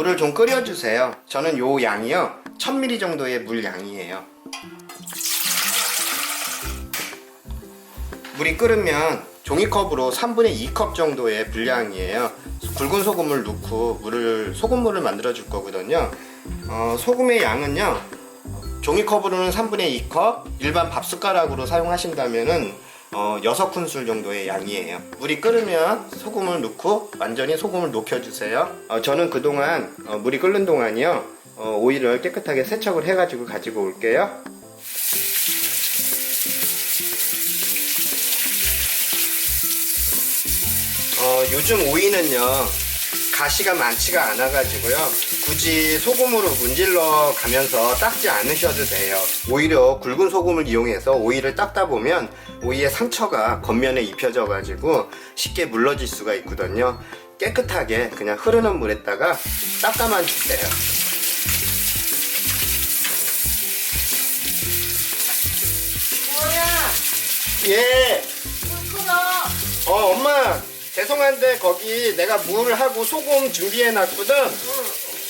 물을 좀 끓여주세요. 저는 요 양이요 1000ml 정도의 물 양이에요. 물이 끓으면 종이컵으로 3분의 2컵 정도의 분량이에요. 굵은 소금을 넣고 소금물을 만들어 줄 거거든요. 소금의 양은요 종이컵으로는 3분의 2컵, 일반 밥숟가락으로 사용하신다면은 6큰술 정도의 양이에요. 물이 끓으면 소금을 넣고 완전히 소금을 녹여주세요. 저는 그동안 물이 끓는 동안이요 오이를 깨끗하게 세척을 해가지고 가지고 올게요. 요즘 오이는요 가시가 많지가 않아 가지고요 굳이 소금으로 문질러 가면서 닦지 않으셔도 돼요. 오히려 굵은 소금을 이용해서 오이를 닦다 보면 오이의 상처가 겉면에 입혀져 가지고 쉽게 물러질 수가 있거든요. 깨끗하게 그냥 흐르는 물에다가 닦아만 주세요. 뭐야? 예. 물 끓어. 엄마 죄송한데 거기 내가 물하고 소금 준비해 놨거든.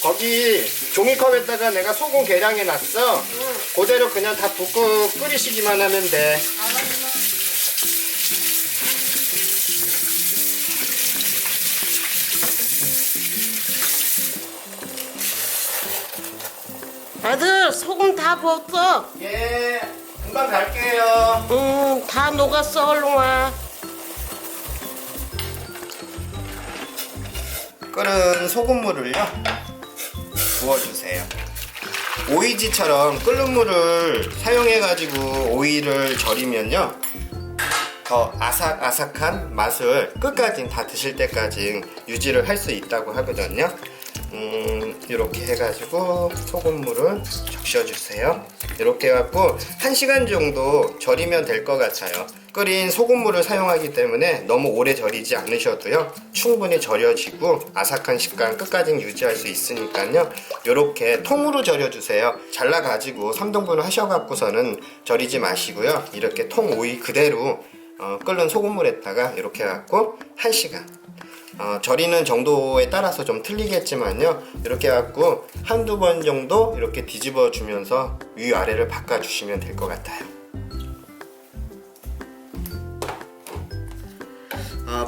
거기 종이컵에다가 내가 소금 계량해 놨어. 그대로 그냥 다 붓고 끓이시기만 하면 돼. 알았어. 아들 소금 다 부었어. 예, 금방 갈게요. 다 녹았어. 얼른 와. 끓은 소금물을요 부어주세요. 오이지처럼 끓는 물을 사용해 가지고 오이를 절이면요 더 아삭아삭한 맛을 끝까지 다 드실 때까지 유지를 할 수 있다고 하거든요. 이렇게 해가지고 소금물을 적셔주세요. 이렇게 해갖고 1시간 정도 절이면 될 것 같아요. 끓인 소금물을 사용하기 때문에 너무 오래 절이지 않으셔도요 충분히 절여지고 아삭한 식감 끝까지 유지할 수 있으니까요 이렇게 통으로 절여주세요. 잘라가지고 3등분을 하셔갖고서는 절이지 마시고요 이렇게 통 오이 그대로 끓는 소금물에다가 이렇게 해갖고 1시간 절이는 정도에 따라서 좀 틀리겠지만요 이렇게 해갖고 한두 번 정도 이렇게 뒤집어 주면서 위아래를 바꿔주시면 될 것 같아요.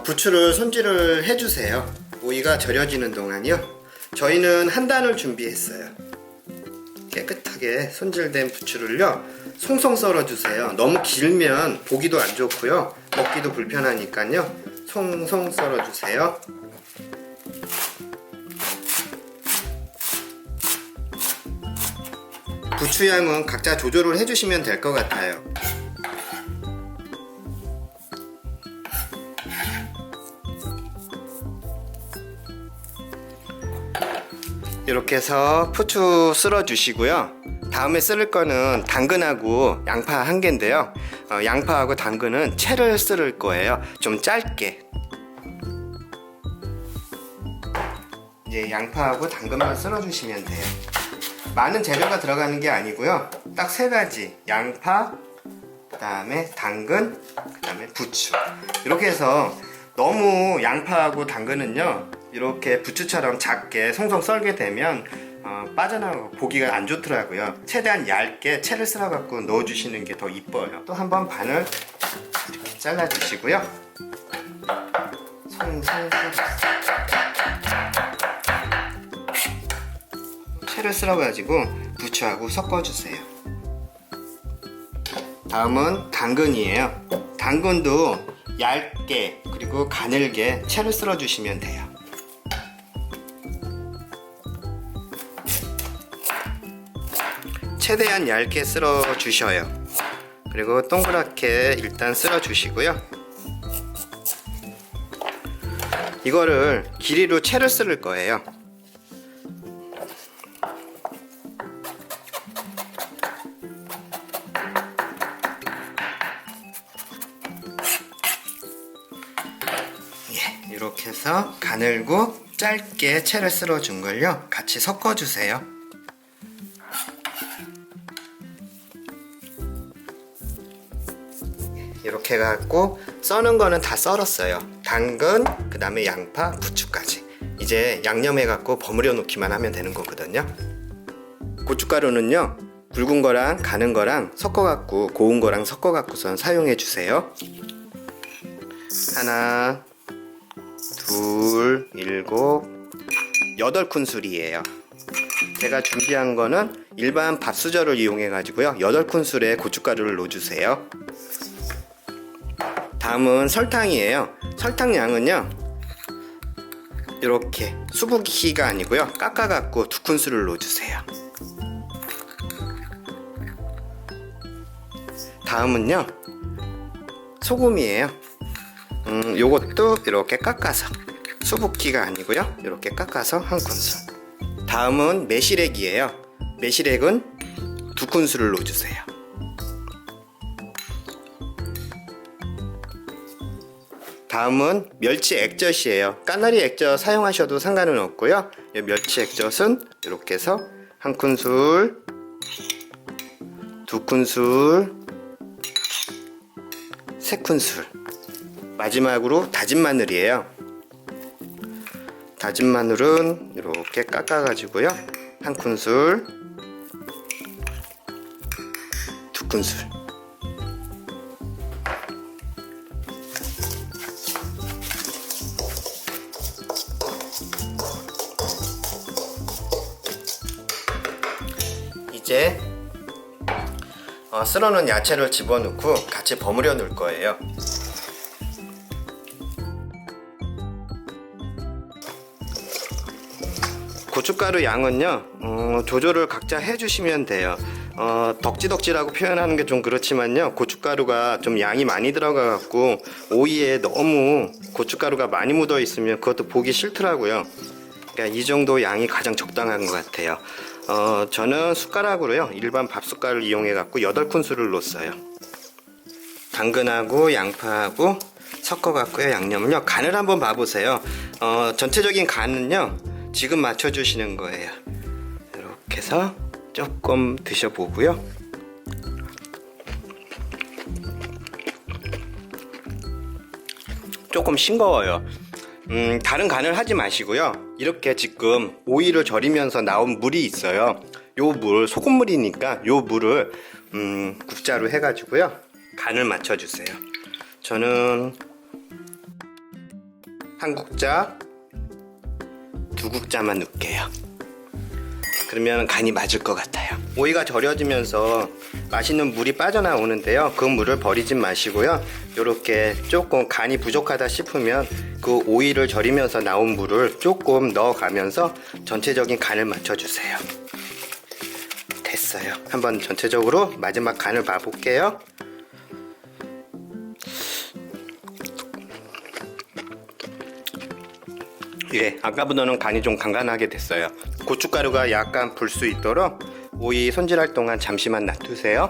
부추를 손질을 해주세요. 오이가 절여지는 동안요 저희는 한 단을 준비했어요. 깨끗하게 손질된 부추를요 송송 썰어주세요. 너무 길면 보기도 안 좋고요 먹기도 불편하니까요 송송 썰어주세요. 부추 양은 각자 조절을 해주시면 될 것 같아요. 이렇게 해서 부추 쓸어 주시고요 다음에 썰을 거는 당근하고 양파 한 개인데요 양파하고 당근은 채를 썰을 거예요. 좀 짧게. 이제 양파하고 당근만 썰어 주시면 돼요. 많은 재료가 들어가는 게 아니고요 딱 3가지 양파, 그 다음에 당근, 그 다음에 부추 이렇게 해서 너무 양파하고 당근은요 이렇게 부추처럼 작게 송송 썰게 되면 빠져나가고 보기가 안 좋더라고요. 최대한 얇게 채를 썰어 갖고 넣어 주시는 게 더 이뻐요. 또 한번 반을 이렇게 잘라 주시고요 송송 채를 썰어 가지고 부추하고 섞어 주세요. 다음은 당근이에요. 당근도 얇게 그리고 가늘게 채를 썰어 주시면 돼요. 최대한 얇게 썰어 주셔요. 그리고 동그랗게 일단 썰어 주시고요 이거를 길이로 채를 썰을 거예요. 이렇게 해서 가늘고 짧게 채를 썰어 준 걸요 같이 섞어 주세요. 이렇게 해갖고 써는 거는 다 썰었어요. 당근, 그 다음에 양파, 부추까지 이제 양념해 갖고 버무려 놓기만 하면 되는 거거든요. 고춧가루는요, 굵은 거랑 가는 거랑 섞어 갖고 고운 거랑 섞어 갖고선 사용해 주세요. 하나, 둘, 일곱, 8큰술이에요. 제가 준비한 거는 일반 밥수저를 이용해 가지고요, 8큰술에 고춧가루를 넣어주세요. 다음은 설탕이에요. 설탕 양은요, 이렇게 수북히가 아니고요, 깎아 갖고 2큰술을 넣어주세요. 다음은요, 소금이에요. 요것도 이렇게 깎아서, 수북히가 아니고요, 이렇게 깎아서 1큰술. 다음은 매실액이에요. 매실액은 2큰술을 넣어주세요. 다음은 멸치 액젓이에요. 까나리 액젓 사용하셔도 상관은 없고요, 멸치 액젓은 이렇게 해서 1큰술, 2큰술, 3큰술. 마지막으로 다진 마늘이에요. 다진 마늘은 이렇게 깎아 가지고요, 1큰술, 2큰술. 이제 썰어놓은 야채를 집어넣고 같이 버무려 놓을 거예요. 고춧가루 양은요, 조절을 각자 해주시면 돼요. 덕지덕지라고 표현하는 게 좀 그렇지만요, 고춧가루가 좀 양이 많이 들어가 갖고 오이에 너무 고춧가루가 많이 묻어 있으면 그것도 보기 싫더라고요. 그러니까 이 정도 양이 가장 적당한 것 같아요. 저는 숟가락으로요, 일반 밥 숟갈을 이용해 갖고 8큰술을 넣었어요. 당근하고 양파하고 섞어 갖고요, 양념을요, 간을 한번 봐보세요. 전체적인 간은요, 지금 맞춰주시는 거예요. 이렇게 해서 조금 드셔보고요. 조금 싱거워요. 다른 간을 하지 마시고요, 이렇게 지금 오이를 절이면서 나온 물이 있어요. 요 물, 소금물이니까 요 물을 국자로 해가지고요, 간을 맞춰주세요. 저는 한 국자, 2국자만 넣을게요. 그러면 간이 맞을 것 같아요. 오이가 절여지면서 맛있는 물이 빠져나오는데요, 그 물을 버리지 마시고요, 이렇게 조금 간이 부족하다 싶으면 그 오이를 절이면서 나온 물을 조금 넣어가면서 전체적인 간을 맞춰주세요. 됐어요. 한번 전체적으로 마지막 간을 봐볼게요. 예, 아까보다는 간이 좀 간간하게 됐어요. 고춧가루가 약간 불 수 있도록 오이 손질할 동안 잠시만 놔두세요.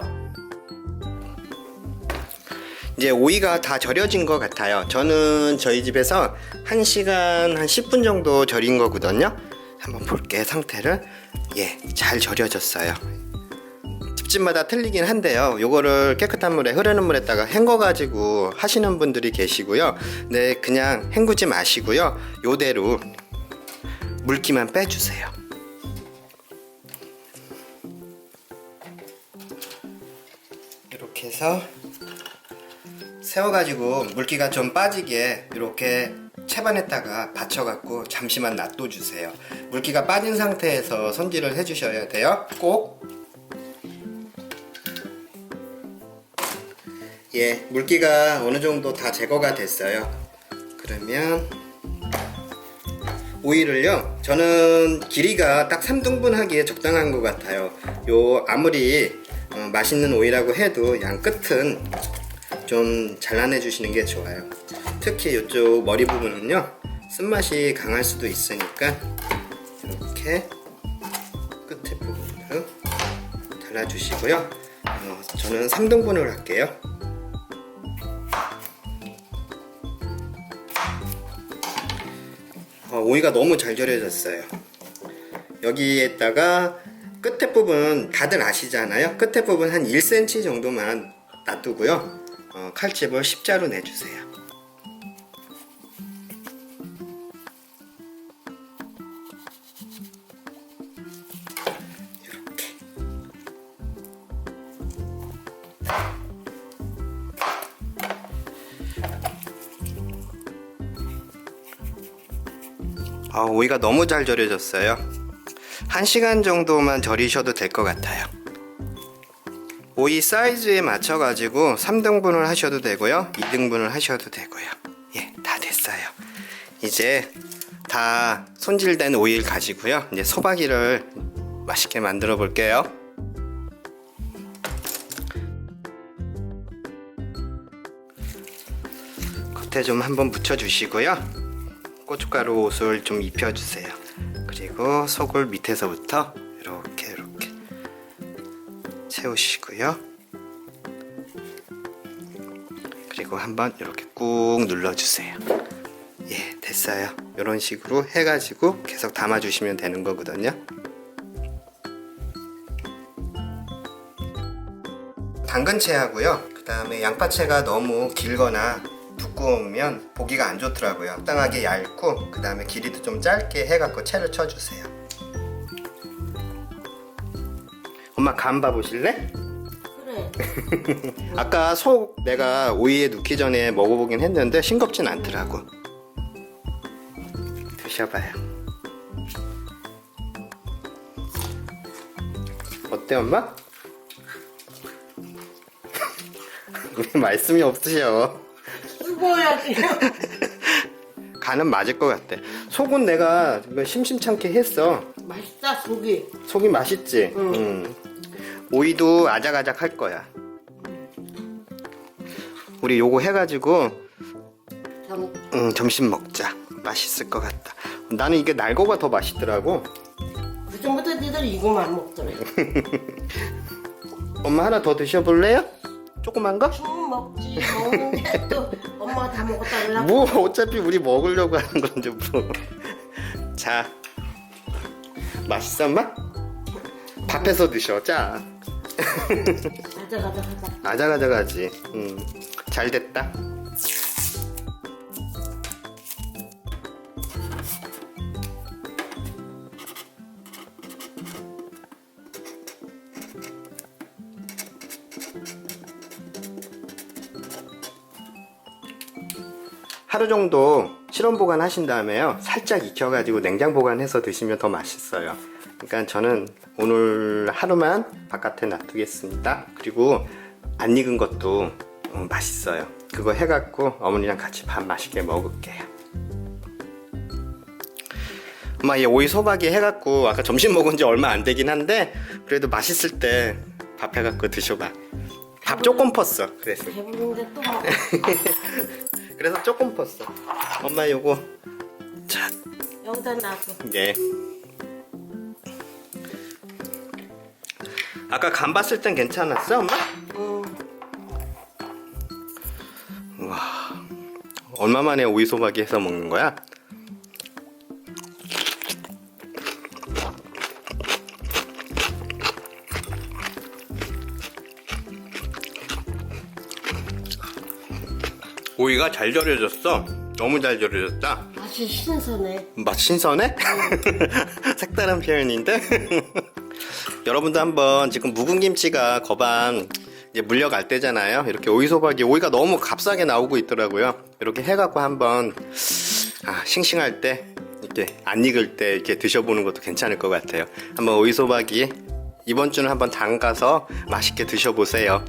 이제 오이가 다 절여진 것 같아요. 저는 저희 집에서 1시간 한 10분 정도 절인 거거든요. 한번 볼게요, 상태를. 예, 잘 절여졌어요. 집집마다 틀리긴 한데요, 요거를 깨끗한 물에, 흐르는 물에다가 헹궈 가지고 하시는 분들이 계시고요, 네, 그냥 헹구지 마시고요, 요대로 물기만 빼주세요. 이렇게 해서 세워가지고 물기가 좀 빠지게 이렇게 채반에다가 받쳐갖고 잠시만 놔둬주세요. 물기가 빠진 상태에서 손질을 해주셔야 돼요, 꼭. 예, 물기가 어느 정도 다 제거가 됐어요. 그러면 오이를요, 저는 길이가 딱 3등분 하기에 적당한 것 같아요. 요 아무리 맛있는 오이라고 해도 양 끝은 좀 잘라내 주시는 게 좋아요. 특히 이쪽 머리 부분은요, 쓴맛이 강할 수도 있으니까 이렇게 끝에 부분으로 잘라주시고요. 저는 3등분을 할게요. 오이가 너무 잘 절여졌어요. 여기에다가 끝에 부분 다들 아시잖아요. 끝에 부분 한 1cm 정도만 놔두고요, 칼집을 십자로 내주세요. 오이가 너무 잘 절여졌어요. 1시간 정도만 절이셔도 될 것 같아요. 오이 사이즈에 맞춰 가지고 3등분을 하셔도 되고요, 2등분을 하셔도 되고요. 예, 다 됐어요. 이제 다 손질된 오이를 가지고요, 이제 소박이를 맛있게 만들어 볼게요. 겉에 좀 한번 묻혀 주시고요, 고춧가루 옷을 좀 입혀 주세요. 그리고 속을 밑에서부터 이렇게 채우시고요. 그리고 한번 이렇게 꾹 눌러주세요. 예, 됐어요. 이런 식으로 해가지고 계속 담아주시면 되는 거거든요. 당근채하고요, 그 다음에 양파채가 너무 길거나 두꺼우면 보기가 안 좋더라고요. 적당하게 얇고 그 다음에 길이도 좀 짧게 해갖고 채를 쳐주세요. 엄마 간 봐보실래? 그래. 아까 속 내가 오이에 넣기 전에 먹어보긴 했는데 싱겁진 않더라고. 드셔봐요. 어때 엄마? 왜 말씀이 없으셔? 먹어야지. 간은 맞을 것 같아. 속은 내가 심심찮게 했어. 맛있다 속이. 속이 맛있지? 응. 오이도 아작아작 할 거야. 우리 요거 해가지고 점심 먹자. 맛있을 것 같다. 나는 이게 날거가 더 맛있더라고. 그전부터 니들 이거만 먹더래. 엄마 하나 더 드셔볼래요? 조그만 거? 먹지 먹는데 또 엄마가 다 먹었다 그러려고. 뭐 어차피 우리 먹으려고 하는 건데 뭐. 자, 맛있어 엄마? 밥해서 드셔. 자. 가자. 아작아작하지. 잘 됐다. 하루 정도 실온 보관하신 다음에요, 살짝 익혀가지고 냉장 보관해서 드시면 더 맛있어요. 그러니까 저는 오늘 하루만 바깥에 놔두겠습니다. 그리고 안 익은 것도 맛있어요. 그거 해갖고 어머니랑 같이 밥 맛있게 먹을게요. 엄마, 이 오이 소박이 해갖고 아까 점심 먹은 지 얼마 안 되긴 한데 그래도 맛있을 때 밥 해갖고 드셔봐. 밥 조금 펐어. 그래서 배부른데 또 먹어. 그래서 조금 펐어. 엄마 요거 자, 여기다 놔둬. 예. 아까 간 봤을 땐 괜찮았어, 엄마? 응. 와, 얼마 만에 오이 소박이 해서 먹는 거야? 오이가 잘 절여졌어. 너무 잘 절여졌다. 맛이 신선해. 맛 신선해? 색다른 표현인데? 여러분도 한번, 지금 묵은 김치가 거반 이제 물려갈 때잖아요. 이렇게 오이 소박이, 오이가 너무 값싸게 나오고 있더라고요. 이렇게 해갖고 한번 싱싱할 때, 이렇게 안 익을 때 이렇게 드셔보는 것도 괜찮을 것 같아요. 한번 오이 소박이 이번 주는 한번 담가서 맛있게 드셔보세요.